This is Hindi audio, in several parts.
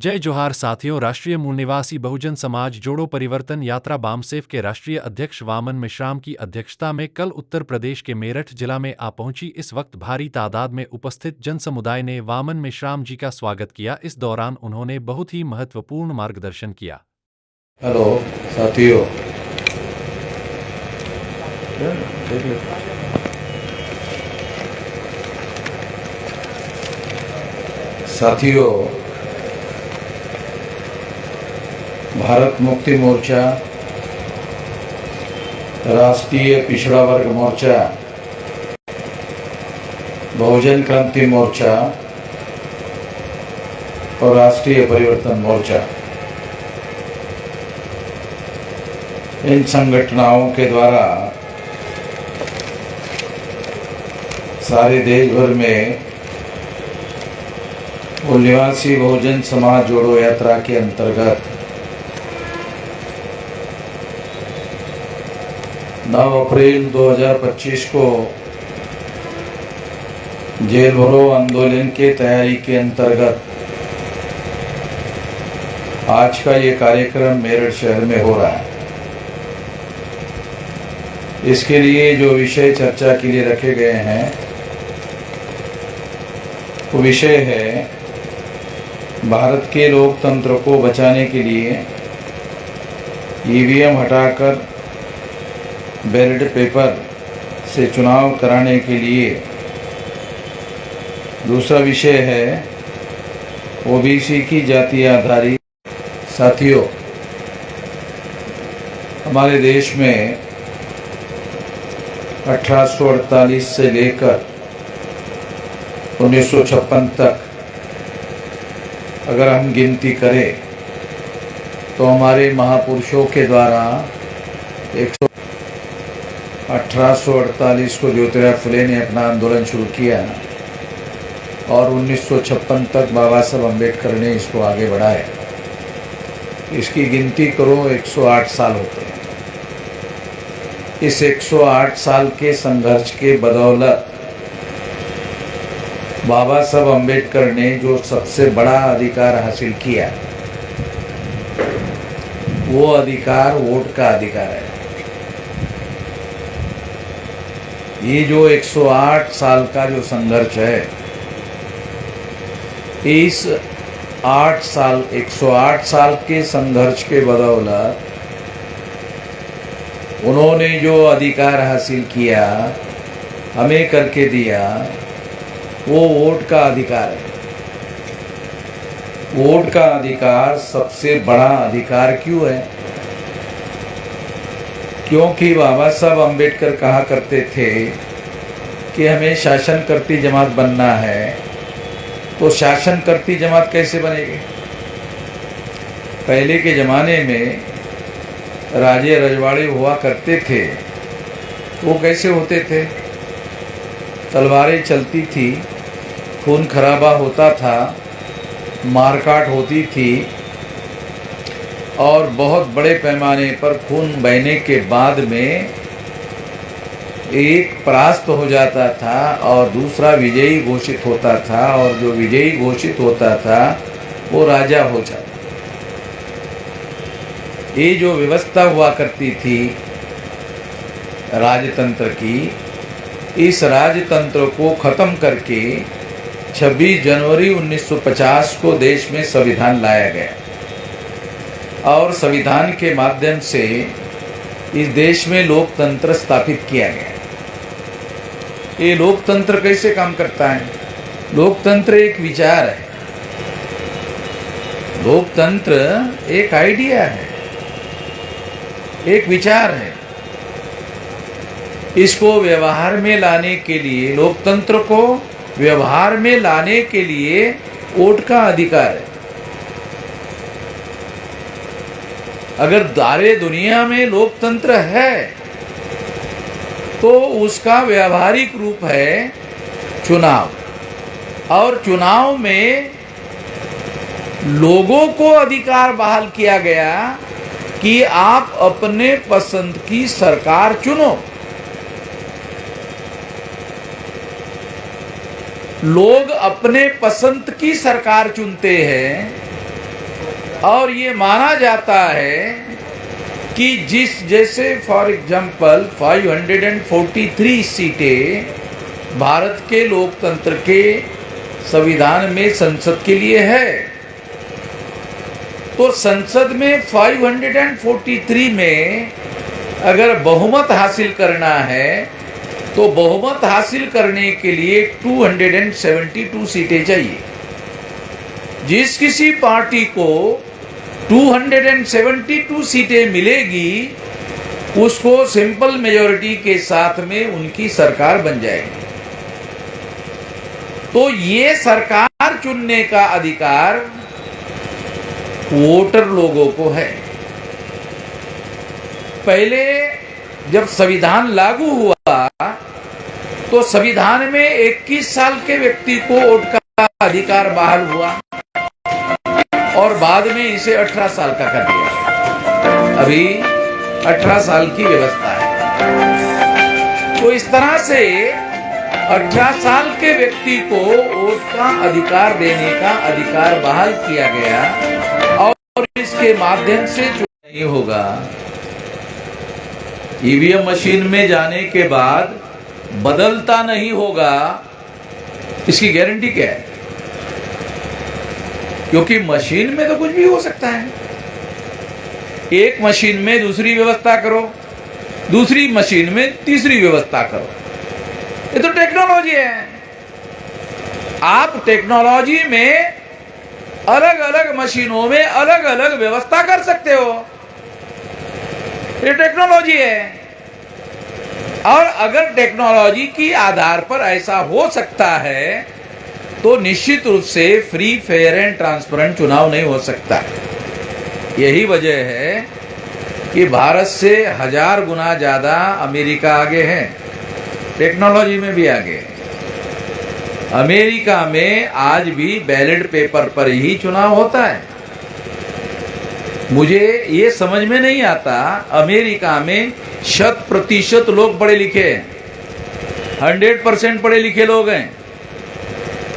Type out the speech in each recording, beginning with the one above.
जय जोहार साथियों। राष्ट्रीय मूल निवासी बहुजन समाज जोड़ो परिवर्तन यात्रा बामसेफ के राष्ट्रीय अध्यक्ष वामन मेश्राम की अध्यक्षता में कल उत्तर प्रदेश के मेरठ जिला में आ पहुंची। इस वक्त भारी तादाद में उपस्थित जन समुदाय ने वामन मेश्राम जी का स्वागत किया। इस दौरान उन्होंने बहुत ही महत्वपूर्ण मार्गदर्शन किया। हेलो साथियों, भारत मुक्ति मोर्चा, राष्ट्रीय पिछड़ा वर्ग मोर्चा, बहुजन क्रांति मोर्चा और राष्ट्रीय परिवर्तन मोर्चा, इन संगठनों के द्वारा सारे देश भर में मूल निवासी बहुजन समाज जोड़ो यात्रा के अंतर्गत 9 अप्रैल 2025 को जेल भरो आंदोलन के तैयारी के अंतर्गत आज का ये कार्यक्रम मेरठ शहर में हो रहा है। इसके लिए जो विषय चर्चा के लिए रखे गए हैं वो विषय है भारत के लोकतंत्र को बचाने के लिए ईवीएम हटाकर बैलेट पेपर से चुनाव कराने के लिए। दूसरा विषय है ओबीसी की जाति आधारित। साथियों, हमारे देश में 1848 से लेकर 1956 तक अगर हम गिनती करें तो हमारे महापुरुषों के द्वारा 1848 को ज्योतिराव फुले ने अपना आंदोलन शुरू किया और 1956 तक बाबा साहब अम्बेडकर ने इसको आगे बढ़ाया। इसकी गिनती करो 108 साल होते हैं। इस 108 साल के संघर्ष के बदौलत बाबा साहब अम्बेडकर ने जो सबसे बड़ा अधिकार हासिल किया वो अधिकार वोट का अधिकार है। ये जो 108 साल का जो संघर्ष है, इस 108 साल के संघर्ष के बदौलत उन्होंने जो अधिकार हासिल किया, हमें करके दिया, वो वोट का अधिकार है। वोट का अधिकार सबसे बड़ा अधिकार क्यों है? क्योंकि बाबा साहब अम्बेडकर कहा करते थे कि हमें शासन करती जमात बनना है। तो शासन करती जमात कैसे बनेगी? पहले के ज़माने में राजे रजवाड़े हुआ करते थे। वो कैसे होते थे? तलवारें चलती थी, खून खराबा होता था, मारकाट होती थी और बहुत बड़े पैमाने पर खून बहने के बाद में एक परास्त हो जाता था और दूसरा विजयी घोषित होता था, और जो विजयी घोषित होता था वो राजा हो जाता। ये जो व्यवस्था हुआ करती थी राजतंत्र की, इस राजतंत्र को खत्म करके 26 जनवरी 1950 को देश में संविधान लाया गया और संविधान के माध्यम से इस देश में लोकतंत्र स्थापित किया गया। ये लोकतंत्र कैसे काम करता है? लोकतंत्र एक विचार है, लोकतंत्र एक आइडिया है, एक विचार है। इसको व्यवहार में लाने के लिए, लोकतंत्र को व्यवहार में लाने के लिए वोट का अधिकार है। अगर सारे दुनिया में लोकतंत्र है तो उसका व्यावहारिक रूप है चुनाव, और चुनाव में लोगों को अधिकार बहाल किया गया कि आप अपने पसंद की सरकार चुनो। लोग अपने पसंद की सरकार चुनते हैं और ये माना जाता है कि जैसे फॉर एग्जाम्पल 543 सीटें भारत के लोकतंत्र के संविधान में संसद के लिए है, तो संसद में 543 में अगर बहुमत हासिल करना है तो बहुमत हासिल करने के लिए 272 सीटें चाहिए। जिस किसी पार्टी को 272 सीटें मिलेगी उसको सिंपल मेजॉरिटी के साथ में उनकी सरकार बन जाएगी। तो ये सरकार चुनने का अधिकार वोटर लोगों को है। पहले जब संविधान लागू हुआ तो संविधान में 21 साल के व्यक्ति को वोट का अधिकार बहाल हुआ और बाद में इसे 18 साल का कर दिया। अभी 18 साल की व्यवस्था है। तो इस तरह से 18 साल के व्यक्ति को वोट का अधिकार देने का अधिकार बहाल किया गया और इसके माध्यम से जो नहीं होगा, ईवीएम मशीन में जाने के बाद बदलता नहीं होगा, इसकी गारंटी क्या है? क्योंकि मशीन में तो कुछ भी हो सकता है। एक मशीन में दूसरी व्यवस्था करो, दूसरी मशीन में तीसरी व्यवस्था करो, ये तो टेक्नोलॉजी है। आप टेक्नोलॉजी में अलग अलग मशीनों में अलग अलग व्यवस्था कर सकते हो, ये टेक्नोलॉजी है। और अगर टेक्नोलॉजी की आधार पर ऐसा हो सकता है तो निश्चित रूप से फ्री, फेयर एंड ट्रांसपेरेंट चुनाव नहीं हो सकता। यही वजह है कि भारत से 1000 गुना ज्यादा अमेरिका आगे है, टेक्नोलॉजी में भी आगे है। अमेरिका में आज भी बैलेट पेपर पर ही चुनाव होता है। मुझे ये समझ में नहीं आता, अमेरिका में 100% लोग पढ़े लिखे हैं, 100% पढ़े लिखे लोग हैं।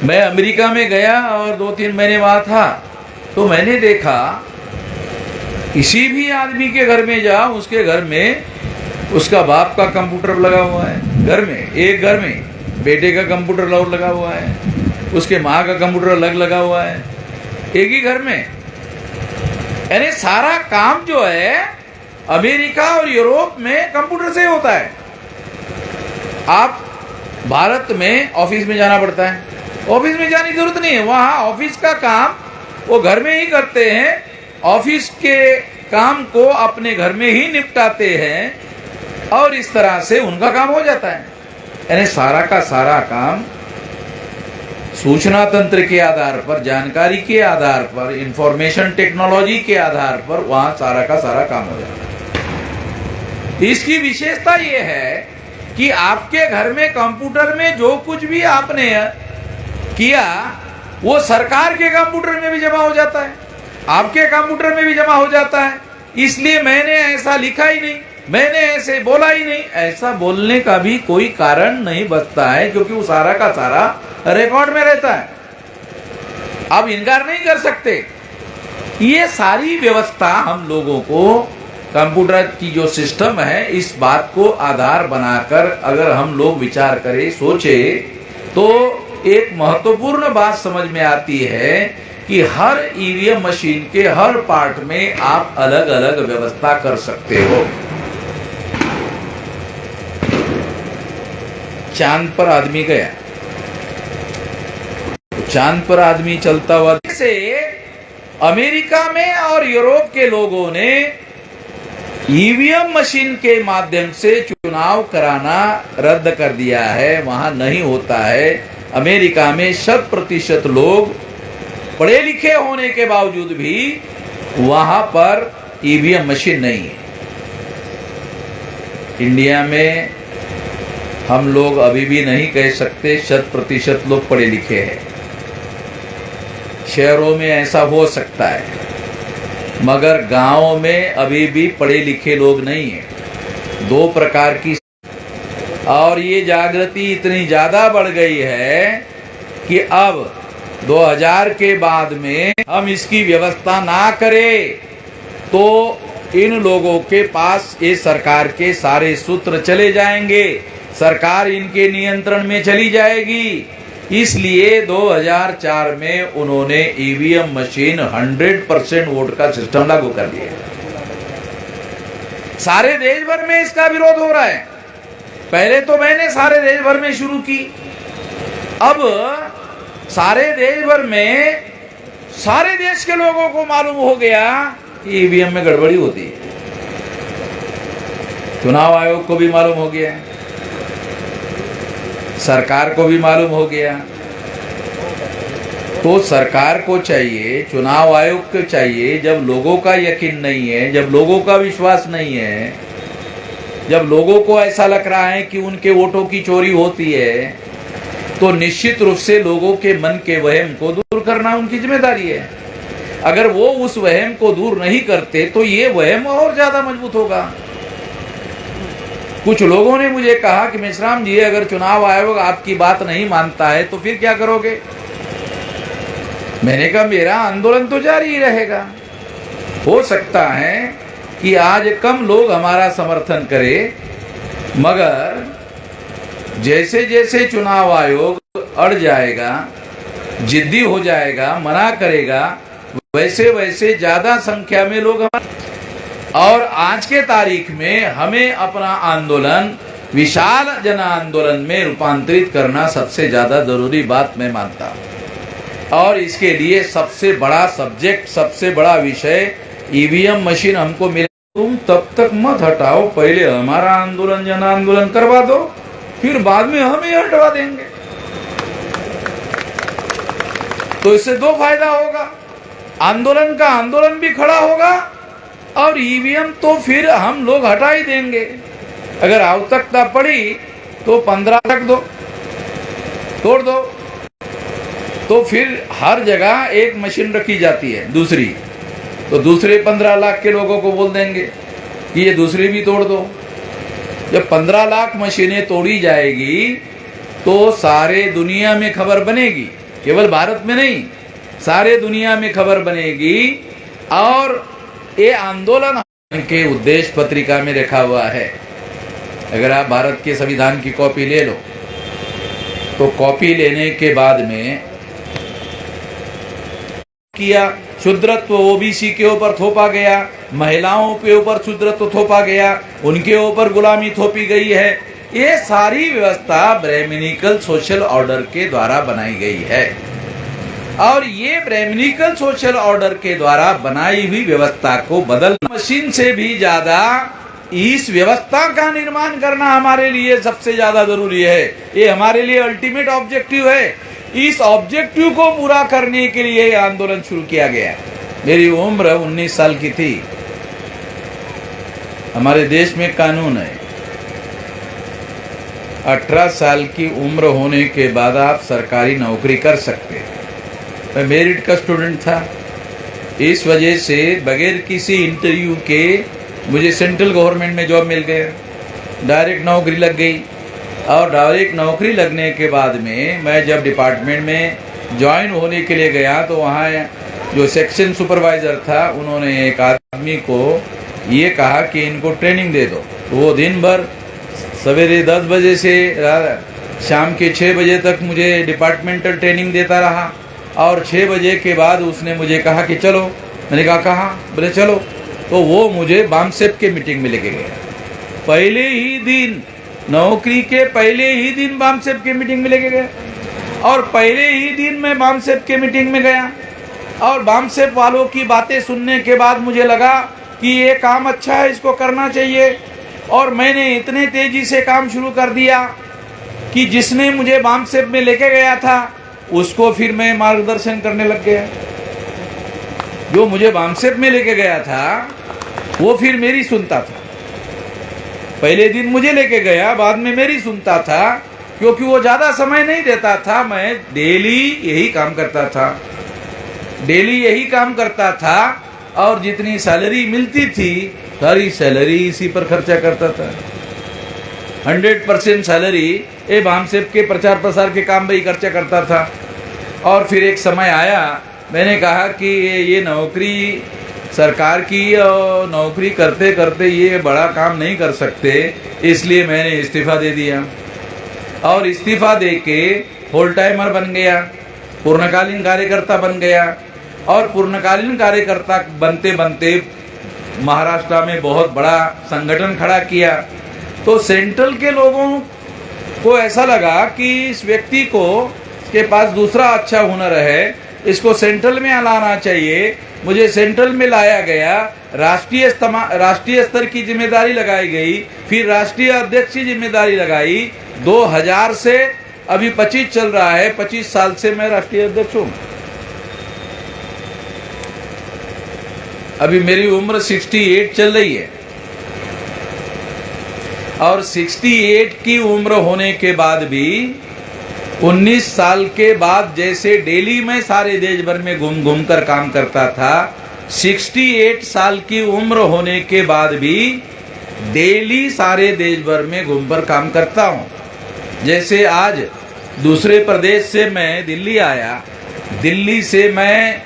मैं अमेरिका में गया और 2-3 महीने वहां था तो मैंने देखा किसी भी आदमी के घर में जाओ, उसके घर में उसका बाप का कंप्यूटर लगा हुआ है, घर में एक घर में बेटे का कंप्यूटर लगा हुआ है, उसके माँ का कंप्यूटर अलग लगा हुआ है, एक ही घर में। यानी सारा काम जो है अमेरिका और यूरोप में कंप्यूटर से होता है। आप भारत में ऑफिस में जाना पड़ता है, ऑफिस में जाने की जरूरत नहीं है, वहां ऑफिस का काम वो घर में ही करते हैं, ऑफिस के काम को अपने घर में ही निपटाते हैं और इस तरह से उनका काम हो जाता है। यानी सारा का सारा काम सूचना तंत्र के आधार पर, जानकारी के आधार पर, इंफॉर्मेशन टेक्नोलॉजी के आधार पर वहां सारा का सारा काम हो जाता है। इसकी विशेषता यह है कि आपके घर में कंप्यूटर में जो कुछ भी आपने किया वो सरकार के कंप्यूटर में भी जमा हो जाता है, आपके कंप्यूटर में भी जमा हो जाता है। इसलिए मैंने ऐसा लिखा ही नहीं, मैंने ऐसे बोला ही नहीं, ऐसा बोलने का भी कोई कारण नहीं बचता है, क्योंकि वो सारा का सारा रिकॉर्ड में रहता है। आप इनकार नहीं कर सकते। ये सारी व्यवस्था हम लोगों को कंप्यूटर की जो सिस्टम है, इस बात को आधार बनाकर अगर हम लोग विचार करें, सोचे, तो एक महत्वपूर्ण बात समझ में आती है कि हर ईवीएम मशीन के हर पार्ट में आप अलग अलग व्यवस्था कर सकते हो। चांद पर आदमी गया, चांद पर आदमी चलता हुआ से अमेरिका में और यूरोप के लोगों ने ईवीएम मशीन के माध्यम से चुनाव कराना रद्द कर दिया है, वहां नहीं होता है। अमेरिका में 100% लोग पढ़े लिखे होने के बावजूद भी वहां पर ईवीएम मशीन नहीं है। इंडिया में हम लोग अभी भी नहीं कह सकते 100% लोग पढ़े लिखे हैं। शहरों में ऐसा हो सकता है, मगर गांवों में अभी भी पढ़े लिखे लोग नहीं हैं। 2 प्रकार की, और ये जागृति इतनी ज्यादा बढ़ गई है कि अब 2000 के बाद में हम इसकी व्यवस्था ना करें तो इन लोगों के पास ये सरकार के सारे सूत्र चले जाएंगे, सरकार इनके नियंत्रण में चली जाएगी। इसलिए 2004 में उन्होंने ईवीएम मशीन 100% वोट का सिस्टम लागू कर दिया। सारे देश भर में इसका विरोध हो रहा है। पहले तो मैंने सारे देश भर में शुरू की, अब सारे देश भर में सारे देश के लोगों को मालूम हो गया कि ईवीएम में गड़बड़ी होती है। चुनाव आयोग को भी मालूम हो गया, सरकार को भी मालूम हो गया। तो सरकार को चाहिए, चुनाव आयोग को चाहिए, जब लोगों का यकीन नहीं है, जब लोगों का विश्वास नहीं है, जब लोगों को ऐसा लग रहा है कि उनके वोटों की चोरी होती है, तो निश्चित रूप से लोगों के मन के वहम को दूर करना उनकी जिम्मेदारी है। अगर वो उस वहम को दूर नहीं करते तो ये वहम और ज्यादा मजबूत होगा। कुछ लोगों ने मुझे कहा कि मेश्राम जी, अगर चुनाव आयोग आपकी बात नहीं मानता है तो फिर क्या करोगे? मैंने कहा मेरा आंदोलन तो जारी ही रहेगा। हो सकता है कि आज कम लोग हमारा समर्थन करें, मगर जैसे जैसे चुनाव आयोग अड़ जाएगा, जिद्दी हो जाएगा, मना करेगा, वैसे वैसे ज्यादा संख्या में लोग और आज के तारीख में हमें अपना आंदोलन विशाल जन आंदोलन में रूपांतरित करना सबसे ज्यादा जरूरी बात मैं मानता हूं। और इसके लिए सबसे बड़ा सब्जेक्ट, सबसे बड़ा विषय ईवीएम मशीन हमको मिले। तुम तब तक मत हटाओ, पहले हमारा आंदोलन जन आंदोलन करवा दो, फिर बाद में हम ही हटवा देंगे। तो इससे दो फायदा होगा, आंदोलन का आंदोलन भी खड़ा होगा और ईवीएम तो फिर हम लोग हटा ही देंगे। अगर आवश्यकता पड़ी तो 15 तक दो, तोड़ दो, तो फिर हर जगह एक मशीन रखी जाती है दूसरी, तो दूसरे 15 लाख के लोगों को बोल देंगे कि ये दूसरी भी तोड़ दो। जब 15 लाख मशीनें तोड़ी जाएगी तो सारे दुनिया में खबर बनेगी, केवल भारत में नहीं, सारे दुनिया में खबर बनेगी। और ये आंदोलन के उद्देश्य पत्रिका में लिखा हुआ है। अगर आप भारत के संविधान की कॉपी ले लो तो कॉपी लेने के बाद में किया, शूद्रत्व ओबीसी के ऊपर थोपा गया, महिलाओं के ऊपर शूद्रत्व थोपा गया, उनके ऊपर गुलामी थोपी गई है। ये सारी व्यवस्था ब्राह्मणिकल सोशल ऑर्डर के द्वारा बनाई गई है। और ये ब्राह्मणिकल सोशल ऑर्डर के द्वारा बनाई हुई व्यवस्था को बदल, मशीन से भी ज्यादा इस व्यवस्था का निर्माण करना हमारे लिए सबसे ज्यादा जरूरी है। ये हमारे लिए अल्टीमेट ऑब्जेक्टिव है। इस ऑब्जेक्टिव को पूरा करने के लिए आंदोलन शुरू किया गया। मेरी उम्र 19 साल की थी। हमारे देश में कानून है, 18 साल की उम्र होने के बाद आप सरकारी नौकरी कर सकते हैं। मैं मेरिट का स्टूडेंट था, इस वजह से बगैर किसी इंटरव्यू के मुझे सेंट्रल गवर्नमेंट में जॉब मिल गया, डायरेक्ट नौकरी लग गई। और डायरेक्ट नौकरी लगने के बाद में मैं जब डिपार्टमेंट में ज्वाइन होने के लिए गया तो वहाँ जो सेक्शन सुपरवाइज़र था, उन्होंने एक आदमी को ये कहा कि इनको ट्रेनिंग दे दो। तो वो दिन भर सवेरे 10 बजे से शाम के 6 बजे तक मुझे डिपार्टमेंटल ट्रेनिंग देता रहा। और 6 बजे के बाद उसने मुझे कहा कि चलो। मैंने कहा कहाँ? बोले चलो। तो वो मुझे बामसेप के मीटिंग में लेके गया। पहले ही दिन, नौकरी के पहले ही दिन बामसेप के मीटिंग में लेके गया। और पहले ही दिन मैं बामसेप के मीटिंग में गया और बामसेप वालों की बातें सुनने के बाद मुझे लगा कि ये काम अच्छा है, इसको करना चाहिए। और मैंने इतने तेजी से काम शुरू कर दिया कि जिसने मुझे बामसेप में लेके गया था उसको फिर मैं मार्गदर्शन करने लग गया। जो मुझे बामसेप में लेके गया था वो फिर मेरी सुनता था। पहले दिन मुझे लेके गया, बाद में मेरी सुनता था, क्योंकि वो ज्यादा समय नहीं देता था। मैं डेली यही काम करता था, डेली यही काम करता था। और जितनी सैलरी मिलती थी सारी सैलरी इसी पर खर्चा करता था। 100% सैलरी ये बामसेप के प्रचार प्रसार के काम में ही खर्चा करता था। और फिर एक समय आया, मैंने कहा कि ये नौकरी सरकार की और नौकरी करते करते ये बड़ा काम नहीं कर सकते, इसलिए मैंने इस्तीफ़ा दे दिया और इस्तीफ़ा दे के फुल टाइमर बन गया, पूर्णकालीन कार्यकर्ता बन गया। और पूर्णकालीन कार्यकर्ता बनते बनते महाराष्ट्र में बहुत बड़ा संगठन खड़ा किया। तो सेंट्रल के लोगों को ऐसा लगा कि इस व्यक्ति को के पास दूसरा अच्छा हुनर है, इसको सेंट्रल में लाना चाहिए। मुझे सेंट्रल में लाया गया, राष्ट्रीय स्तर की जिम्मेदारी लगाई गई, फिर राष्ट्रीय अध्यक्ष की जिम्मेदारी लगाई। 2000 से अभी 25 चल रहा है, 25 साल से मैं राष्ट्रीय अध्यक्ष हूँ। अभी मेरी उम्र 68 चल रही है और 68 की उम्र होने के बाद भी 19 साल के बाद जैसे डेली में सारे देश भर में घूम घूम कर काम करता था, 68 साल की उम्र होने के बाद भी डेली सारे देश भर में घूम कर काम करता हूँ। जैसे आज दूसरे प्रदेश से मैं दिल्ली आया, दिल्ली से मैं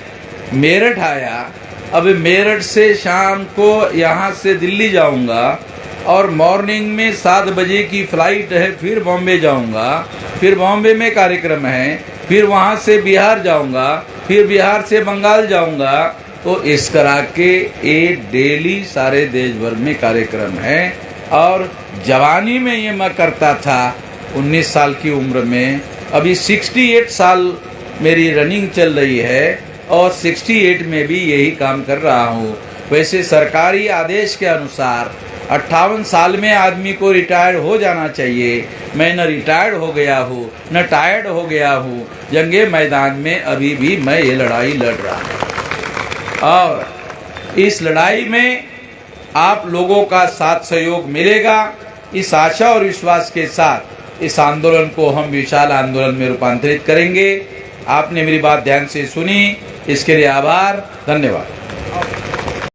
मेरठ आया, अब मेरठ से शाम को यहाँ से दिल्ली जाऊँगा और मॉर्निंग में 7 बजे की फ्लाइट है, फिर बॉम्बे जाऊँगा, फिर बॉम्बे में कार्यक्रम है, फिर वहाँ से बिहार जाऊँगा, फिर बिहार से बंगाल जाऊँगा। तो इस तरह के एक डेली सारे देश भर में कार्यक्रम है। और जवानी में ये मैं करता था 19 साल की उम्र में, अभी 68 साल मेरी रनिंग चल रही है और 68 में भी यही काम कर रहा हूँ। वैसे सरकारी आदेश के अनुसार 58 साल में आदमी को रिटायर्ड हो जाना चाहिए। मैं न रिटायर्ड हो गया हूँ न टायर्ड हो गया हूँ, जंगे मैदान में अभी भी मैं ये लड़ाई लड़ रहा हूँ और इस लड़ाई में आप लोगों का साथ सहयोग मिलेगा। इस आशा और विश्वास के साथ इस आंदोलन को हम विशाल आंदोलन में रूपांतरित करेंगे। आपने मेरी बात ध्यान से सुनी, इसके लिए आभार, धन्यवाद।